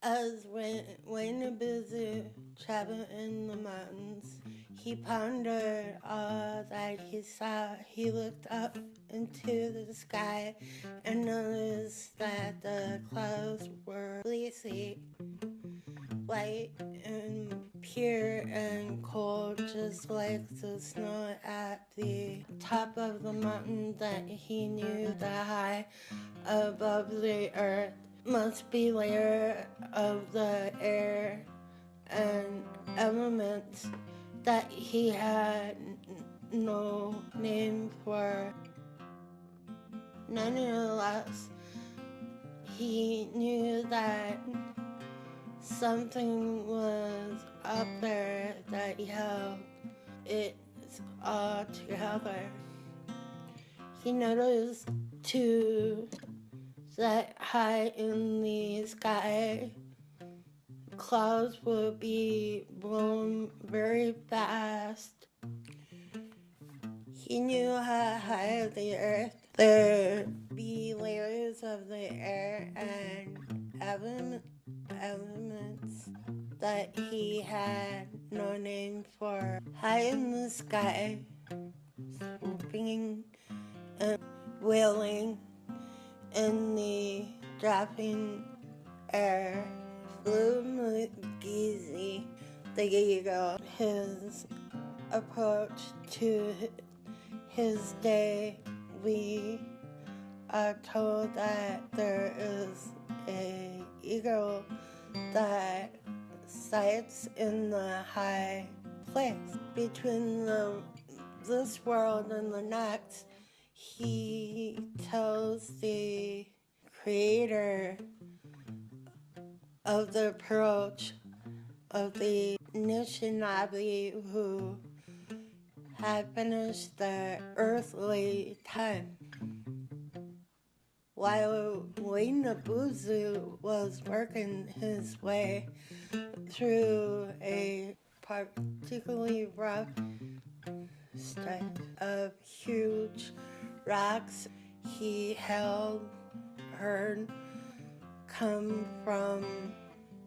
As when the busy traveled in the mountains, he pondered all that he saw. He looked up into the sky and noticed that the clouds were fleecy, light and pure and cold, just like the snow at the top of the mountain. That he knew the high above the earth must be layer of the air and elements that he had no name for. Nonetheless, he knew that something was up there that held it all together. He noticed too that high in the sky, clouds would be blown very fast. He knew how high the earth there'd be layers of the air and elements that he had no name for. High in the sky, swooping and wailing in the dropping air, flew McGeezy the eagle. His approach to his day, we are told that there is a eagle that sights in the high place between this world and the next. He tells the creator of the approach of the Anishinaabe who had finished the earthly time. While Wainabuzu was working his way through a particularly rough stretch of huge rocks, he heard come from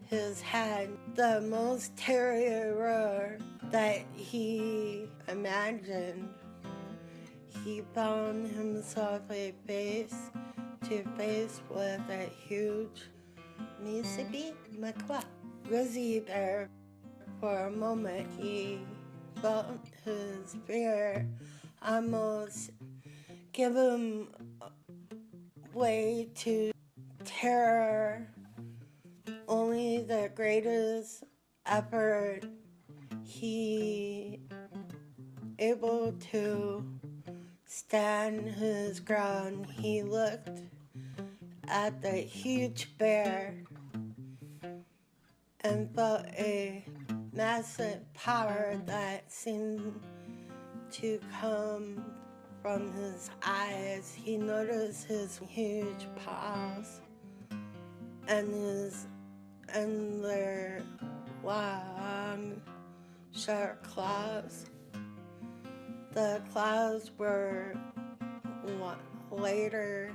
his head the most terrible roar that he imagined. He found himself face to face with a huge Mississippi Makwa grizzly bear. For a moment, he felt his fear almost give him way to terror. Only the greatest effort he able to stand his ground. He looked at the huge bear and felt a massive power that seemed to come from his eyes. He noticed his huge paws and their long, sharp claws. The claws were later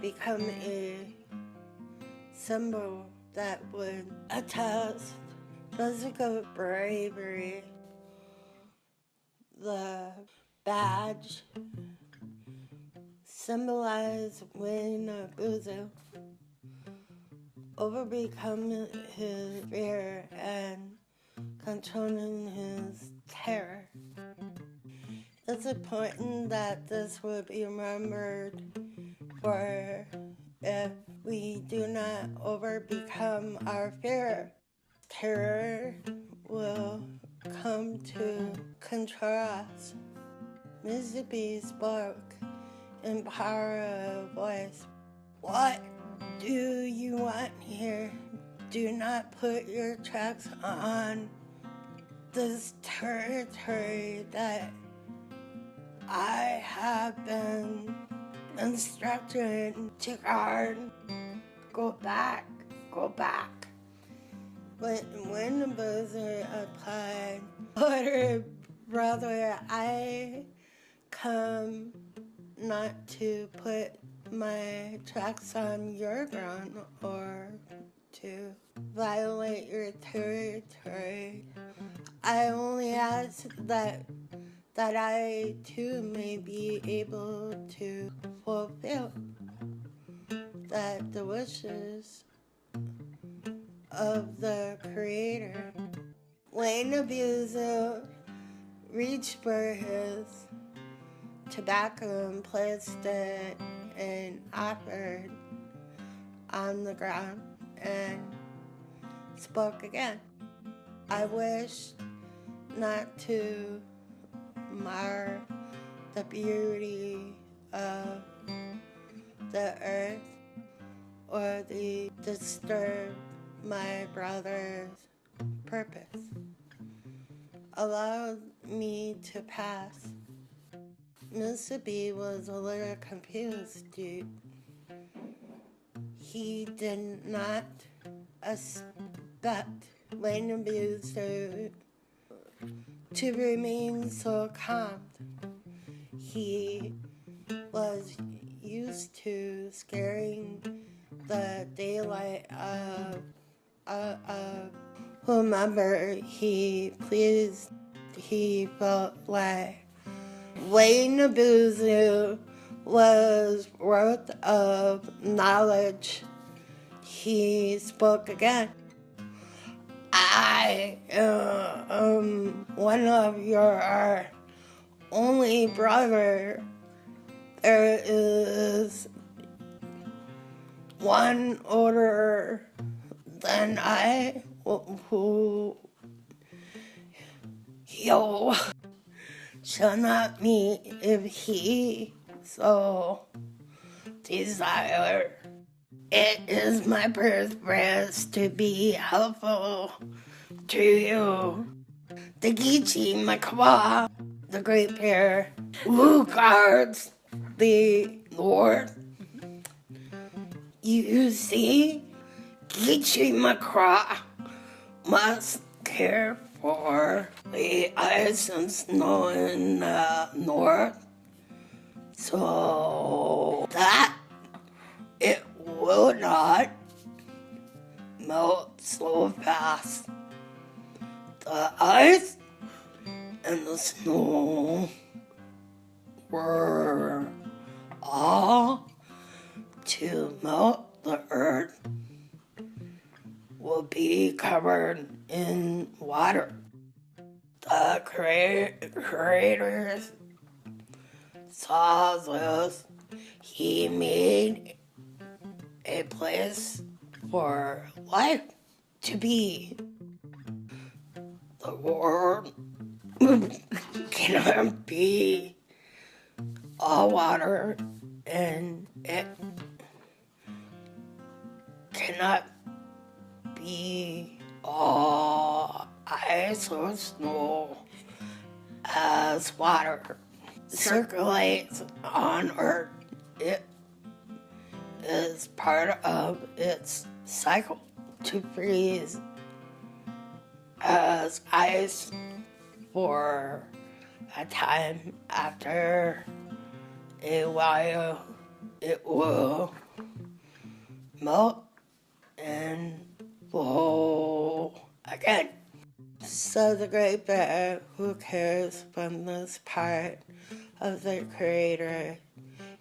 become a symbol that would attest physical bravery. The badge symbolized Wainabuzu overcome his fear and controlling his terror. It's important that this will be remembered, for if we do not overcome our fear, terror will come to control us. Mississippi spoke in power of voice. What do you want here? Do not put your tracks on this territory that I have been instructed to guard. Go back, go back. When the buzzer applied, older brother, I come not to put my tracks on your ground or to violate your territory. I only ask that I too may be able to fulfill the wishes of the Creator. Wayne Abuser reached for his tobacco and placed it and offered on the ground and spoke again. I wish not to mar the beauty of the earth or disturb my brother's purpose. Allow me to pass. Mr. B was a little confused, dude. He did not expect Wayne Abuser to remain so calm. He was used to scaring the daylight of whomever he pleased. He felt like Wayne Abuser was worth of knowledge. He spoke again. I am one of your only brother. There is one older than I who you shall not meet if he so desire. It is my purpose to be helpful to you. The Gichi Makwa, the Great Bear, who guards the Lord. You see, Gichi Makwa must care for the ice and snow in the north, so that it will not melt so fast. The ice and the snow were all to melt the earth will be covered in water. The Creator saw this. He made a place for life to be. The world cannot be all water, and it cannot be all ice or snow as water circulates on Earth. It is part of its cycle to freeze as ice for a time. After a while, it will melt and flow again. So the Great Bear, who cares from this part of the Creator,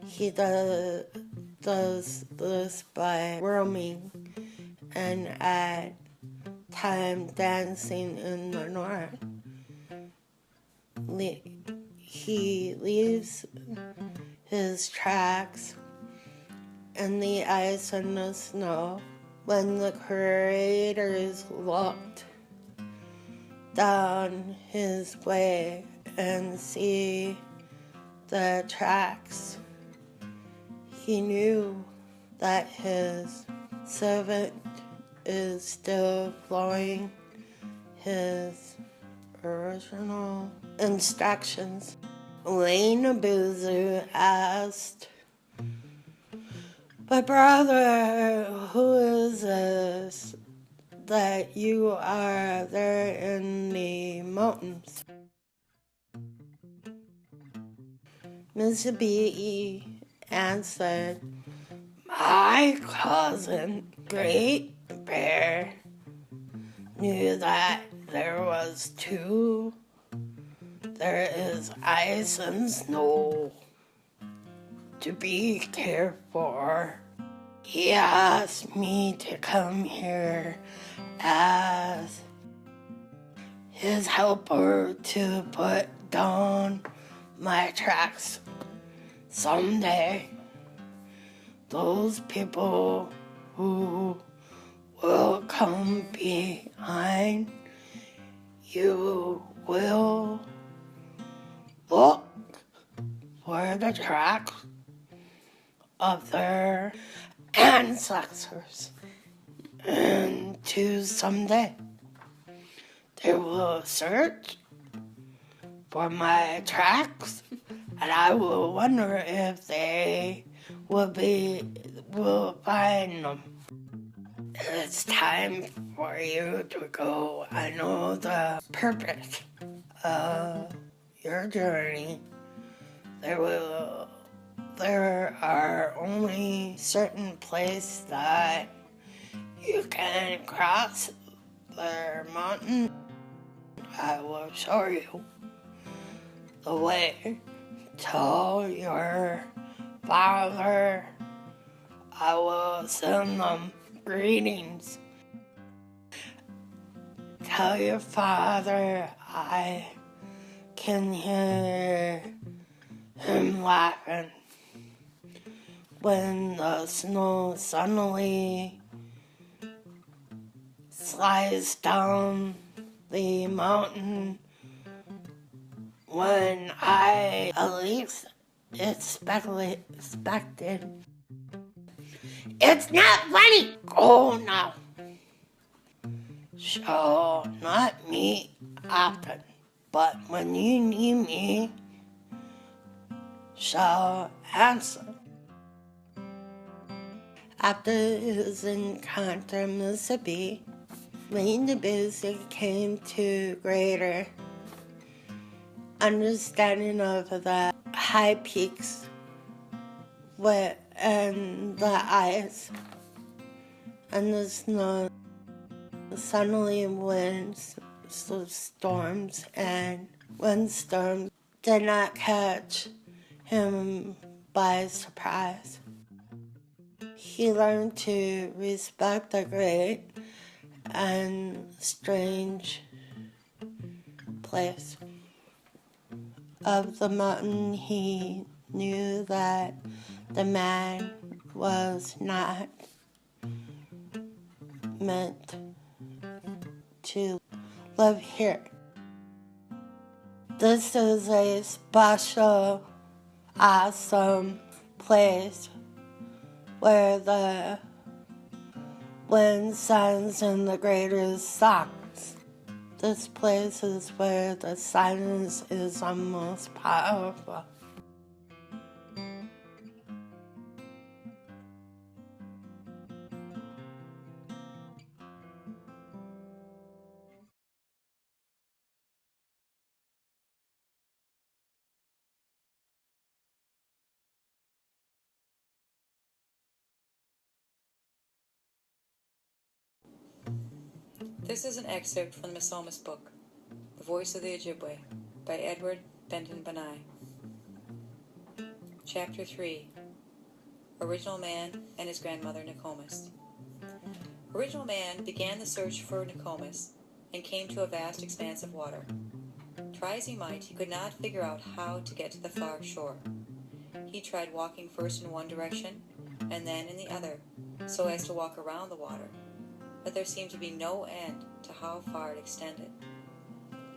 he does this by roaming and at time dancing in the north. He leaves his tracks in the ice and the snow. When the Creators looked down his way and see the tracks, he knew that his servant is still following his original instructions. Wayne Abuser asked, "But brother, who is this that you are there in the mountains?" Mr. B answered, "My cousin, great bear knew that there was two. There is ice and snow to be cared for. He asked me to come here as his helper to put down my tracks. Someday, those people who will come behind you will look for the tracks of their ancestors, and to someday they will search for my tracks, and I will wonder if they will find them. It's time for you to go. I know the purpose of your journey. There are only certain places that you can cross the mountain. I will show you the way. Tell your father I will send them greetings. Tell your father I can hear him laughing when the snow suddenly slides down the mountain when I at least expected. It's not funny! Go now. Shall not meet often, but when you need me, shall answer. After his encounter in Mississippi, Wayne the Busy came to greater understanding of the high peaks and the ice and the snow. Suddenly winds, storms, and windstorms did not catch him by surprise. He learned to respect the great and strange place of the mountain. He knew that the man was not meant to live here. This is a special, awesome place where the wind sounds and the greatest songs. This place is where the silence is the most powerful. This is an excerpt from the Misomis book, The Voice of the Ojibwe, by Edward Benton Benai. Chapter 3. Original Man and His Grandmother Nokomis. Original Man began the search for Nokomis and came to a vast expanse of water. Try as he might, he could not figure out how to get to the far shore. He tried walking first in one direction and then in the other, so as to walk around the water, but there seemed to be no end to how far it extended.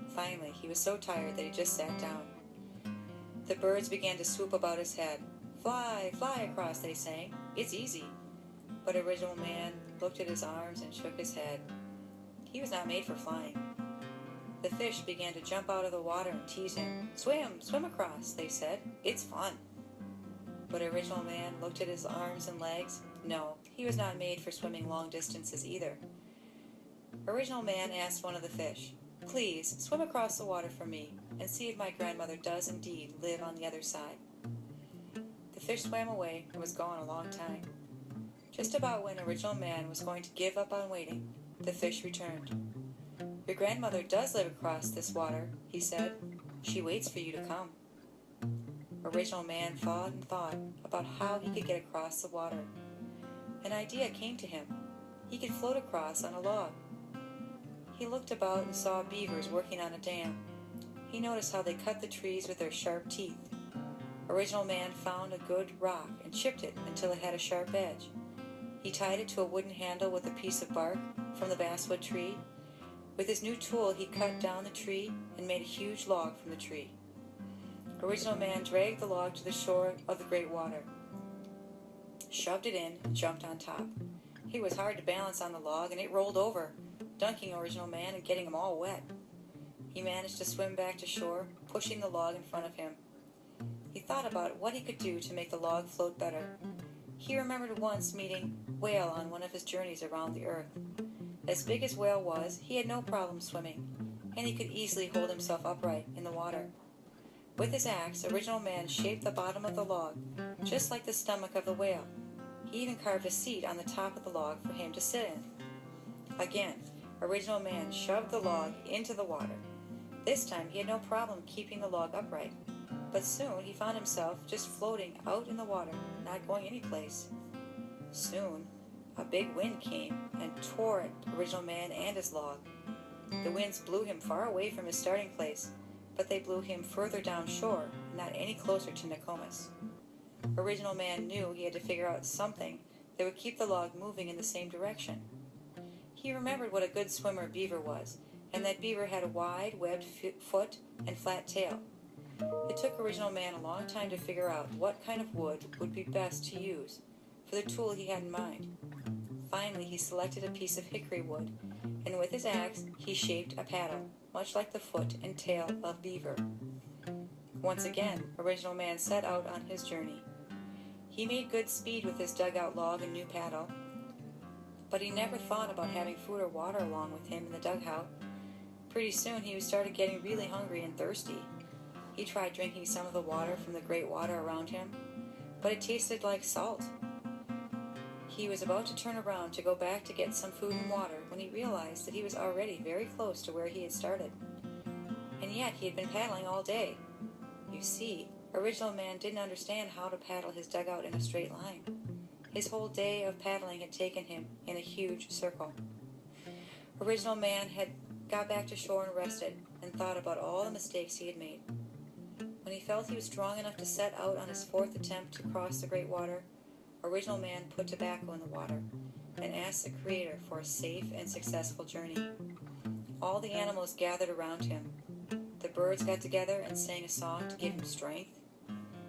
Finally, he was so tired that he just sat down. The birds began to swoop about his head. "Fly, fly across," they sang. "It's easy." But Original Man looked at his arms and shook his head. He was not made for flying. The fish began to jump out of the water and tease him. "Swim, swim across," they said. "It's fun." But Original Man looked at his arms and legs. No, he was not made for swimming long distances either. Original Man asked one of the fish, "Please, swim across the water for me, and see if my grandmother does indeed live on the other side." The fish swam away and was gone a long time. Just about when Original Man was going to give up on waiting, the fish returned. "Your grandmother does live across this water," he said. "She waits for you to come." Original Man thought and thought about how he could get across the water. An idea came to him. He could float across on a log. He looked about and saw beavers working on a dam. He noticed how they cut the trees with their sharp teeth. Original Man found a good rock and chipped it until it had a sharp edge. He tied it to a wooden handle with a piece of bark from the basswood tree. With his new tool, he cut down the tree and made a huge log from the tree. Original Man dragged the log to the shore of the great water, shoved it in, and jumped on top. He was hard to balance on the log, and it rolled over, dunking Original Man and getting him all wet. He managed to swim back to shore, pushing the log in front of him. He thought about what he could do to make the log float better. He remembered once meeting Whale on one of his journeys around the earth. As big as Whale was, he had no problem swimming, and he could easily hold himself upright in the water. With his axe, Original Man shaped the bottom of the log, just like the stomach of the whale. He even carved a seat on the top of the log for him to sit in. Again, Original Man shoved the log into the water. This time he had no problem keeping the log upright, but soon he found himself just floating out in the water, not going anyplace. Soon, a big wind came and tore at Original Man and his log. The winds blew him far away from his starting place, but they blew him further down shore, not any closer to Nokomis. Original Man knew he had to figure out something that would keep the log moving in the same direction. He remembered what a good swimmer Beaver was, and that Beaver had a wide, webbed foot and flat tail. It took Original Man a long time to figure out what kind of wood would be best to use for the tool he had in mind. Finally, he selected a piece of hickory wood, and with his axe, he shaped a paddle, much like the foot and tail of Beaver. Once again, Original Man set out on his journey. He made good speed with his dugout log and new paddle, but he never thought about having food or water along with him in the dugout. Pretty soon he started getting really hungry and thirsty. He tried drinking some of the water from the great water around him, but it tasted like salt. He was about to turn around to go back to get some food and water when he realized that he was already very close to where he had started. And yet he had been paddling all day. You see, Original Man didn't understand how to paddle his dugout in a straight line. His whole day of paddling had taken him in a huge circle. Original Man had got back to shore and rested, and thought about all the mistakes he had made. When he felt he was strong enough to set out on his fourth attempt to cross the great water, Original Man put tobacco in the water and asked the Creator for a safe and successful journey. All the animals gathered around him. The birds got together and sang a song to give him strength.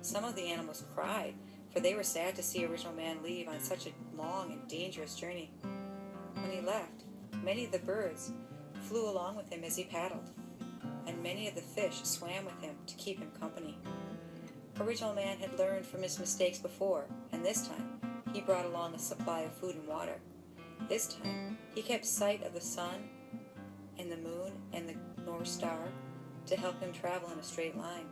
Some of the animals cried, for they were sad to see Original Man leave on such a long and dangerous journey. When he left, many of the birds flew along with him as he paddled, and many of the fish swam with him to keep him company. Original Man had learned from his mistakes before, and this time he brought along a supply of food and water. This time he kept sight of the sun and the moon and the North Star to help him travel in a straight line.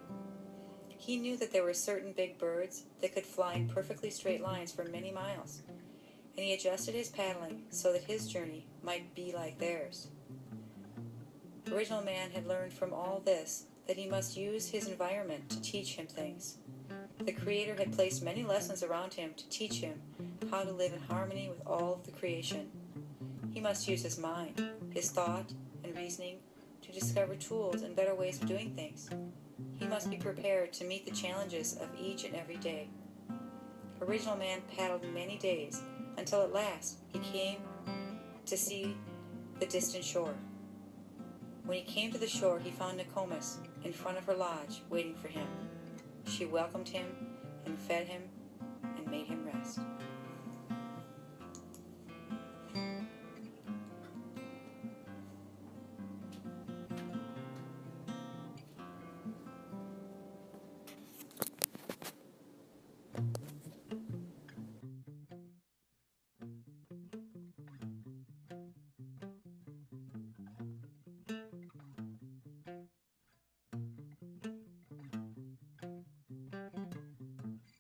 He knew that there were certain big birds that could fly in perfectly straight lines for many miles, and he adjusted his paddling so that his journey might be like theirs. Original Man had learned from all this that he must use his environment to teach him things. The Creator had placed many lessons around him to teach him how to live in harmony with all of the creation. He must use his mind, his thought, and reasoning to discover tools and better ways of doing things. He must be prepared to meet the challenges of each and every day. Original Man paddled many days until at last he came to see the distant shore. When he came to the shore, he found Nokomis in front of her lodge waiting for him. She welcomed him and fed him